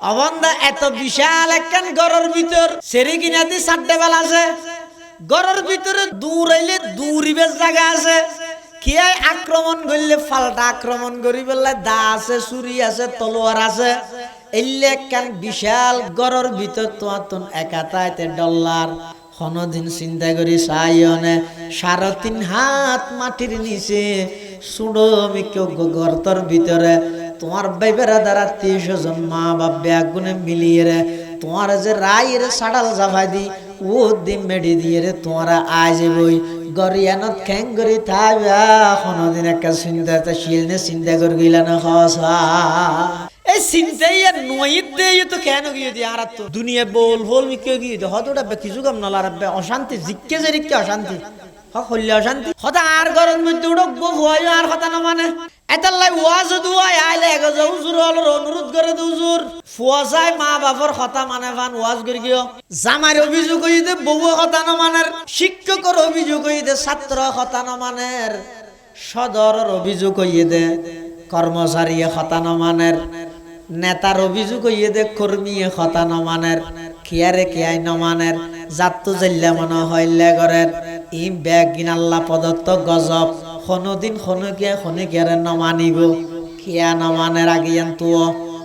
অবন্ধা এত বিশাল একখান ঘরের ভিতর সেরি কিনা দি সাড্ডে বেলা আছে ঘরের ভিতরে দূর হইলে দূরিবের জায়গা আছে কিয়াই আক্রমণ করলে ফালটা আক্রমণ করি বললে দা আছে ছুরি আছে তলোয়ার আছে এলে একখান বিশাল ঘরের ভিতর তোমার একাতাইতে ডলার কোনদিন চিন্তা করি চাইনে 3.5 হাত মাটির নিচে সুড়ো মিকেও গর্তর ভিতরে তোমার বাইবেরা দ্বারা 300 জন মা বাপ ব্যাগুনে মিলিয়ে রে তোমার যে রায়ের সাডাল জাভাই দি ও দিন মেডি দিয়ে রে তোমারা আজ বই গরিয়ানত খ্যাং করি থাকবা কোনদিন একটা চিন্তা শিলনে চিন্তা করে গিলা না খসা এই চিন্তাই আর নইত দেই তো কেন গিয়ে দি আর তো দুনিয়া বল বল মিকে গিয়ে দি হতটা কিছু কাম না লারবে অশান্তি জিক্কে যে রিক্কে অশান্তি হল্লে অশান্তি হতা আর গরম মধ্যে উড়ক ভয় আর কথা না মানে এতাল্লাই ওয়াজ দুয়াই আইলে এগো হুজুর হলো অনুরোধ করে হুজুর ফুয়াসাই মা বাবার কথা মানে ভান ওয়াজ করি গিয়ে জামার অভিযোগ হইতে বউ কথা না মানের শিক্ষকের অভিযোগ হইতে ছাত্র কথা না মানের সদরের অভিযোগ হইয়ে দে কর্মচারী কথা না মানের নেতার অভিযোগ হইয়ে দে কর্মী কথা না মানের কিয়ারে কিয়াই না মানের জাতু জেল্লা মনে হইলে গরের ই ব্যাগ গিনাল্লা পদত্ত গজব কোনদিন খনে কিয়া খনে কিয়ারে ন মানিব কিয়া ন মানের আগিয়ান তো